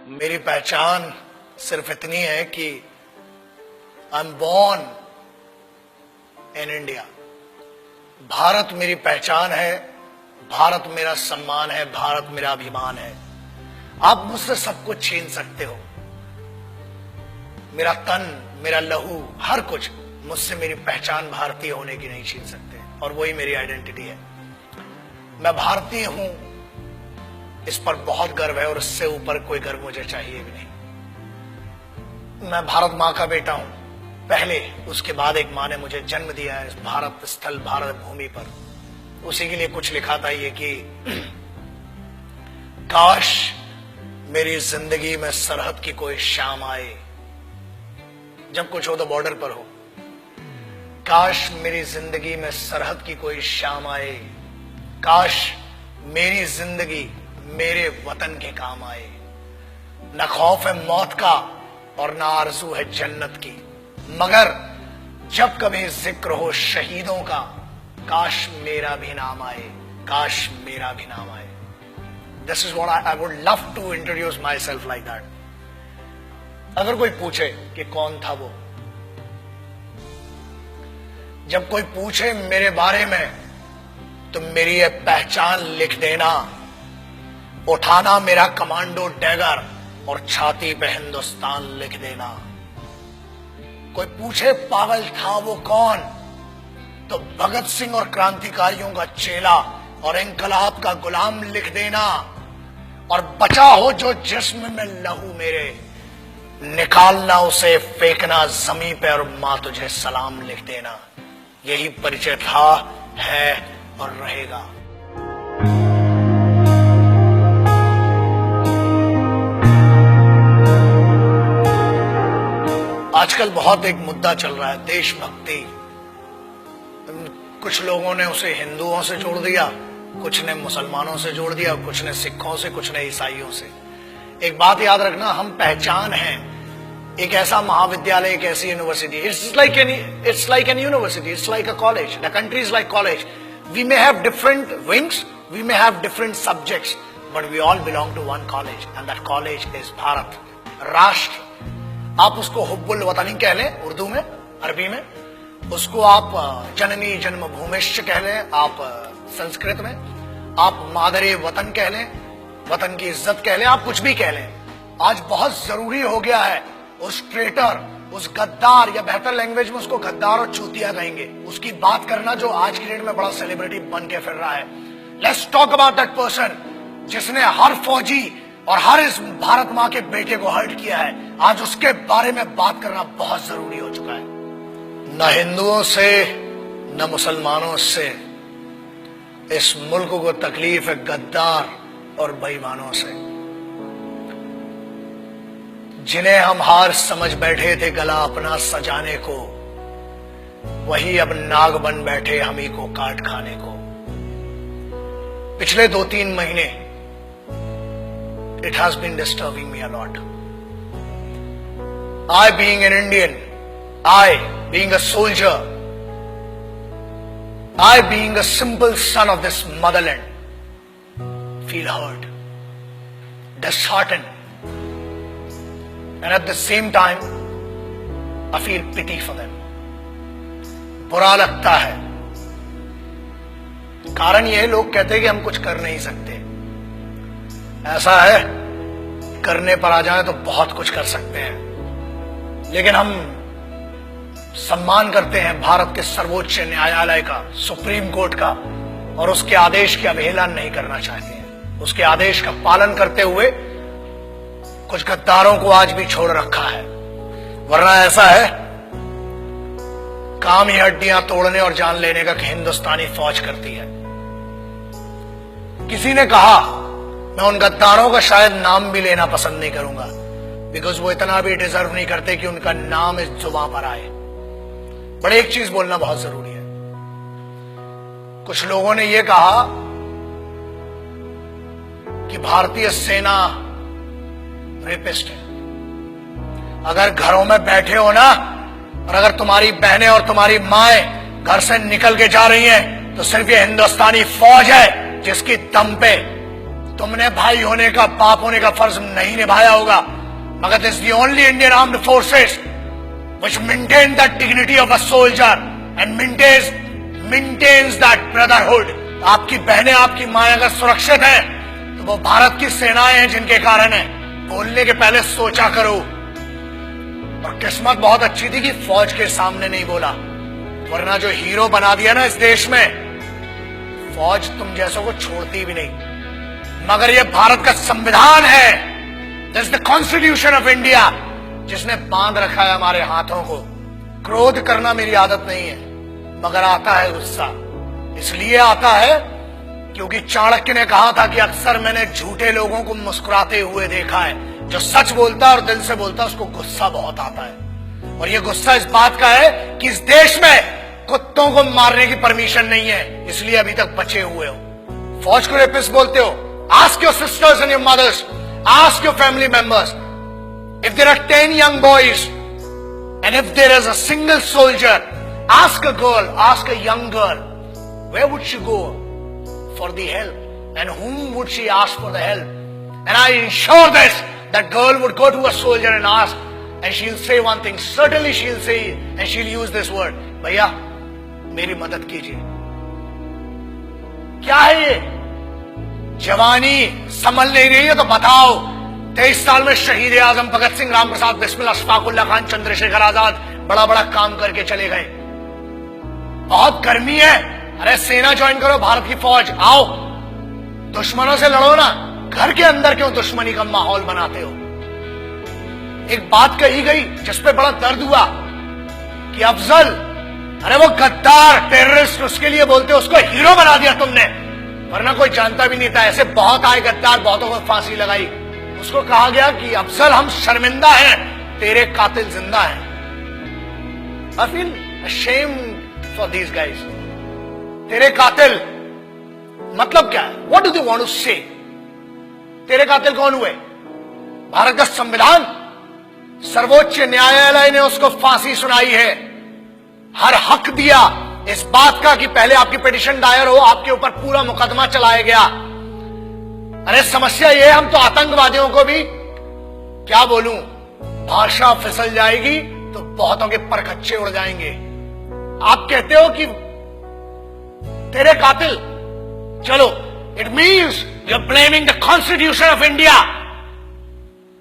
मेरी पहचान सिर्फ इतनी है कि I am born in India. Bharat मेरी पहचान है, भारत मेरा सम्मान है, भारत मेरा अभिमान है। आप मुझसे सब कुछ छीन सकते हो, मेरा तन, मेरा लहू, हर कुछ, मुझसे मेरी पहचान भारतीय होने की नहीं छीन सकते, और वही मेरी आइडेंटिटी है। मैं भारतीय हूं, इस पर बहुत गर्व है, और इससे ऊपर कोई गर्व मुझे चाहिए भी नहीं। मैं भारत मां का बेटा हूं पहले, उसके बाद एक मां ने मुझे जन्म दिया है इस भारत स्थल, भारत भूमि पर। उसी के लिए कुछ लिखा था ये कि काश मेरी जिंदगी में सरहद की कोई शाम आए, जब कुछ हो तो बॉर्डर पर हो। काश मेरी जिंदगी में सरहद की कोई शाम आए, काश मेरी जिंदगी मेरे वतन के काम आए। न खौफ है मौत का और न आरज़ू है जन्नत की, मगर जब कभी जिक्र हो शहीदों का, काश मेरा भी नाम आए, काश मेरा भी नाम आए। This is what I would love to introduce myself like that. अगर कोई पूछे कि कौन था वो, जब कोई पूछे मेरे बारे में, तो मेरी ये पहचान लिख देना, उठाना मेरा कमांडो डैगर और छाती पे हिंदुस्तान लिख देना। कोई पूछे पागल था वो कौन, तो भगत सिंह और क्रांतिकारियों का चेला और इंकलाब का गुलाम लिख देना। और बचा हो जो जिस्म में लहू मेरे, निकालना उसे, फेंकना जमीन पे, और मां तुझे सलाम लिख देना। यही परिचय था, है और रहेगा। आजकल बहुत एक मुद्दा चल रहा है, देशभक्ति। कुछ लोगों ने उसे हिंदुओं से जोड़ दिया, कुछ ने मुसलमानों से जोड़ दिया, कुछ ने सिखों से, कुछ ने ईसाइयों से। एक बात याद रखना, हम पहचान हैं एक ऐसा महाविद्यालय, एक ऐसी university. It's like an university, it's like a college, the country is like college. We may have different wings, we may have different subjects, but we all belong to one college, and that college is Bharat, राष्ट्र। आप उसको हुब्बुल वतनी कह लें उर्दू में, अरबी में, उसको आप जननी जन्मभूमिश्च कह लें आप संस्कृत में, आप मादरे वतन कह लें, वतन की इज्जत कह लें, आप कुछ भी कह लें। आज बहुत जरूरी हो गया है उस ट्रेटर, उस गद्दार, या बेहतर लैंग्वेज में उसको गद्दार और चूतिया कहेंगे, उसकी बात करना जो आज की डेट में बड़ा सेलिब्रिटी बन के फिर रहा है। Let's talk about that person जिसने हर फौजी और हर इस भारत मां के बेटे को हर्ट किया है। आज उसके बारे में बात करना बहुत जरूरी हो चुका है। न हिंदुओं से न मुसलमानों से इस मुल्क को तकलीफ है गद्दार और बेईमानों से, जिन्हें हम हार समझ बैठे थे गला अपना सजाने को, वही अब नाग बन बैठे हम ही को काट खाने को। पिछले 2-3 महीने it has been disturbing me a lot. I being an Indian, I being a soldier, I being a simple son of this motherland, feel hurt, disheartened, and at the same time I feel pity for them. बुरा लगता है। कारण यह, लोग कहते हैं कि हम कुछ कर नहीं सकते। ऐसा है, करने पर आ जाए तो बहुत कुछ कर सकते हैं, लेकिन हम सम्मान करते हैं भारत के सर्वोच्च न्यायालय का, सुप्रीम कोर्ट का, और उसके आदेश की अवहेलना नहीं करना चाहते हैं। उसके आदेश का पालन करते हुए कुछ गद्दारों को आज भी छोड़ रखा है, वरना ऐसा है काम ही हड्डियां तोड़ने और जान लेने का हिंदुस्तानी फौज करती है। किसी ने कहा, मैं उन गद्दारों का शायद नाम भी लेना पसंद नहीं करूंगा, बिकॉज वो इतना भी डिजर्व नहीं करते कि उनका नाम इस जुबां पर आए। बट एक चीज बोलना बहुत जरूरी है। कुछ लोगों ने यह कहा कि भारतीय सेना रेपिस्ट है। अगर घरों में बैठे हो ना, और अगर तुम्हारी बहनें और तुम्हारी माएं घर से निकल के जा रही हैं, तो सिर्फ ये हिंदुस्तानी फौज है जिसकी दम पे तुमने भाई होने का, बाप होने का फर्ज नहीं निभाया होगा, मगर this the only Indian armed forces which maintain that dignity of a soldier and maintains that brotherhood. आपकी बहनें, आपकी माएं अगर सुरक्षित हैं तो वो भारत की सेनाएं हैं जिनके कारण है। बोलने के पहले सोचा करो। और किस्मत बहुत अच्छी थी कि फौज के सामने नहीं बोला, वरना जो हीरो बना दिया ना इस देश में, फौज तुम जैसों को छोड़ती भी नहीं। मगर ये भारत का संविधान है, this is the constitution of India, जिसने बांध रखा है हमारे हाथों को। क्रोध करना मेरी आदत नहीं है, मगर आता है गुस्सा। इसलिए आता है क्योंकि चाणक्य ने कहा था कि अक्सर मैंने झूठे लोगों को मुस्कुराते हुए देखा है। जो सच बोलता है और दिल से बोलता है उसको गुस्सा बहुत आता है। और ये गुस्सा इस बात का है कि इस देश में कुत्तों को मारने की परमिशन नहीं है, इसलिए अभी तक बचे हुए हो। फौज को रेपिस्ट बोलते हो। Ask your sisters and your mothers, ask your family members, if there are 10 young boys and if there is a single soldier, ask a girl, ask a young girl, where would she go for the help and whom would she ask for the help? And I ensure this, that girl would go to a soldier and ask, and she'll say one thing, certainly she'll say, and she'll use this word, भैया मेरी मदद कीजिए। क्या है ये? जवानी संभल नहीं रही है तो बताओ। 23 साल में शहीद आजम भगत सिंह, राम प्रसाद बिस्मिल, अशफाकुल्ला खान, चंद्रशेखर आजाद बड़ा बड़ा काम करके चले गए। बहुत गर्मी है, अरे सेना ज्वाइन करो, भारत की फौज, आओ दुश्मनों से लड़ो ना। घर के अंदर क्यों दुश्मनी का माहौल बनाते हो? एक बात कही गई जिसपे बड़ा दर्द हुआ कि अफजल, अरे वो गद्दार टेररिस्ट, उसके लिए बोलते हो, उसको हीरो बना दिया तुमने, वरना कोई जानता भी नहीं था। ऐसे बहुत आए गद्दार, बहुतों को फांसी लगाई। उसको कहा गया कि अफजल हम शर्मिंदा हैं, तेरे कातिल जिंदा हैं। I feel ashamed for these guys. तेरे कातिल मतलब क्या है? What do they want to say? तेरे कातिल कौन हुए? भारत का संविधान, सर्वोच्च न्यायालय ने उसको फांसी सुनाई है। हर हक दिया इस बात का कि पहले आपकी पिटीशन दायर हो, आपके ऊपर पूरा मुकदमा चलाया गया। अरे समस्या ये, हम तो आतंकवादियों को भी क्या बोलूं, भाषा फिसल जाएगी तो बहुतों के परखच्चे उड़ जाएंगे। आप कहते हो कि तेरे कातिल, चलो, it means you are blaming the constitution of India.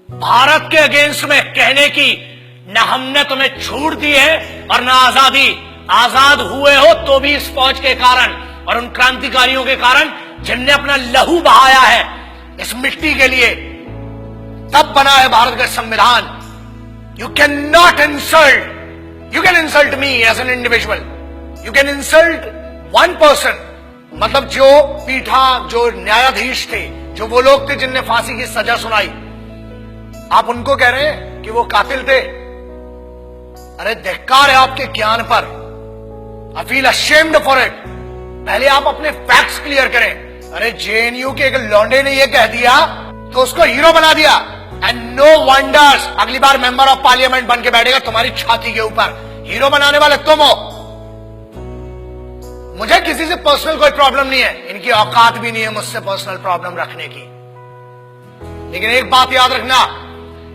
Bharat के अगेंस्ट में कहने की न हमने तुम्हें छूट दी है और न आजादी। आजाद हुए हो तो भी इस फौज के कारण और उन क्रांतिकारियों के कारण जिनने अपना लहू बहाया है इस मिट्टी के लिए, तब बना है भारत का संविधान। You can not insult, you can insult me as an individual, you can insult one person, मतलब जो पीठा, जो न्यायाधीश थे, जो वो लोग थे जिनने फांसी की सजा सुनाई, आप उनको कह रहे हैं कि वो कातिल थे। अरे धिक्कार है आपके ज्ञान पर। I feel ashamed for it. पहले आप अपने फैक्ट्स क्लियर करें। अरे जेएनयू के एक लौंडे ने ये कह दिया तो उसको हीरो बना दिया, एंड नो वंडर्स अगली बार मेंबर ऑफ पार्लियामेंट बन के बैठेगा तुम्हारी छाती के ऊपर। हीरो बनाने वाले तुम हो। मुझे किसी से पर्सनल कोई प्रॉब्लम नहीं है, इनकी औकात भी नहीं है मुझसे पर्सनल प्रॉब्लम रखने की। लेकिन एक बात याद रखना,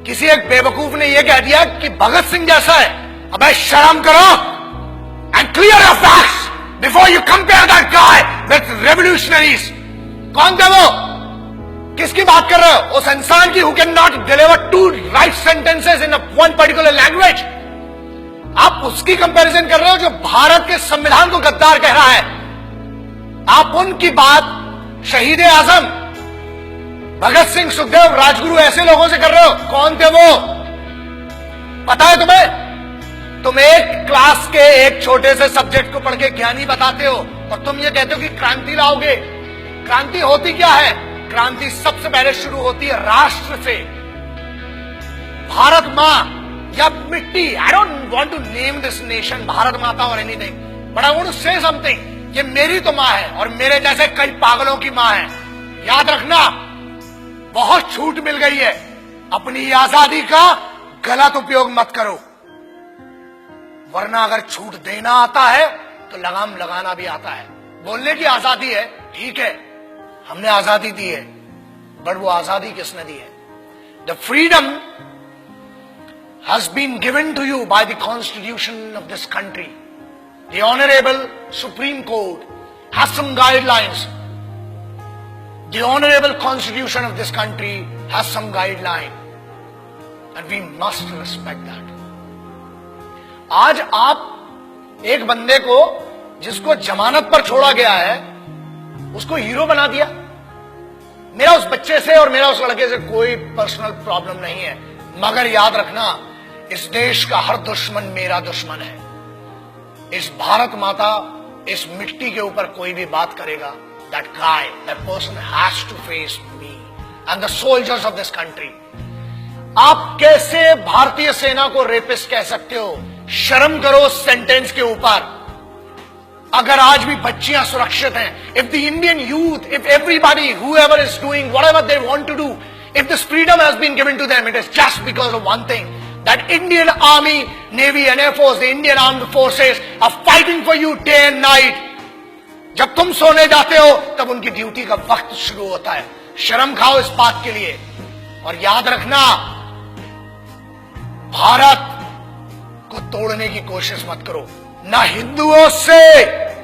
किसी एक बेवकूफ ने यह कह दिया कि भगत सिंह जैसा है। अबे शर्म करो and clear your facts before you compare that guy with revolutionaries. कौन थे वो? किसकी बात कर रहे हो? उस इंसान की who can not deliver two right sentences in one particular language. आप उसकी कंपैरिजन कर रहे हो जो भारत के संविधान को गद्दार कह रहा है। आप उनकी बात शहीद आजम, भगत सिंह, सुखदेव, राजगुरु ऐसे लोगों से कर रहे हो। कौन थे वो? पता है तुम्हें? तुम एक क्लास के एक छोटे से सब्जेक्ट को पढ़ के ज्ञानी बताते हो और तुम ये कहते हो कि क्रांति लाओगे। क्रांति होती क्या है? क्रांति सबसे पहले शुरू होती है राष्ट्र से। भारत मां या मिट्टी, I don't want to name this nation Bharat Mata और anything, but I want to say something. ये मेरी तो मां है और मेरे जैसे कई पागलों की मां है। याद रखना, बहुत छूट मिल गई है, अपनी आजादी का गलत उपयोग मत करो, वरना अगर छूट देना आता है तो लगाम लगाना भी आता है। बोलने की आजादी है, ठीक है, हमने आजादी दी है, बट वो आजादी किसने दी है? The freedom has been given to you by the constitution of this country. The honourable Supreme Court has some guidelines. The honorable constitution of this country has some guideline and we must respect that. आज आप एक बंदे को जिसको जमानत पर छोड़ा गया है उसको हीरो बना दिया. मेरा उस बच्चे से और मेरा उस लड़के से कोई पर्सनल प्रॉब्लम नहीं है, मगर याद रखना इस देश का हर दुश्मन मेरा दुश्मन है. इस भारत माता, इस मिट्टी के ऊपर कोई भी बात करेगा, that guy, that person has to face me and the soldiers of this country. आप कैसे भारतीय सेना को रेपिस्ट कह सकते हो? शर्म करो सेंटेंस के ऊपर. अगर आज भी बच्चियां सुरक्षित हैं, if the Indian youth, if everybody, whoever is doing whatever they want to do, if this freedom has been given to them, it is just because of one thing, that Indian Army, Navy and Air Force, the Indian Armed Forces are fighting for you day and night. जब तुम सोने जाते हो तब उनकी duty का वक्त शुरू होता है. शर्म खाओ इस बात के लिए. और याद रखना, भारत को तोड़ने की कोशिश मत करो. न हिंदुओं से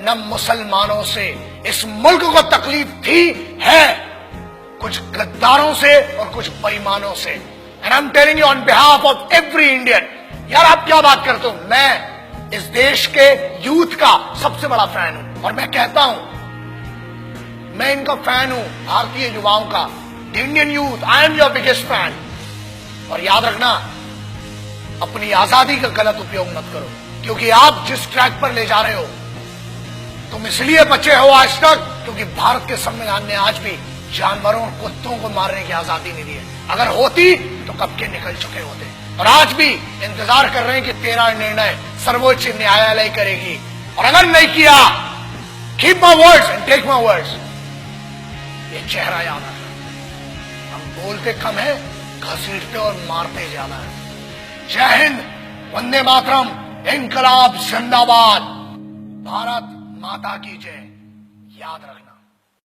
न मुसलमानों से इस मुल्क को तकलीफ थी, है कुछ गद्दारों से और कुछ बेईमानों से. And I am telling you on behalf of every Indian. यार आप क्या बात करते हो? मैं इस देश के यूथ का सबसे बड़ा फैन हूं और मैं कहता हूं, मैं इनका फैन हूं, भारतीय युवाओं का. The Indian youth, I am your biggest fan. और याद रखना, अपनी आजादी का गलत उपयोग मत करो, क्योंकि आप जिस ट्रैक पर ले जा रहे हो, तुम इसलिए बचे हो आज तक क्योंकि भारत के संविधान ने आज भी जानवरों और कुत्तों को मारने की आजादी नहीं दी है. अगर होती तो कब के निकल चुके होते. और आज भी इंतजार कर रहे हैं कि तेरा निर्णय सर्वोच्च न्यायालय करेगी. और अगर नहीं किया, keep my words and take my words. ये चेहरा याद रखना. हम बोलते कम है, घसीटते और मारते ज्यादा है. जय हिंद, वंदे मातरम, इनकलाब जिंदाबाद, भारत माता की जय. याद रखना.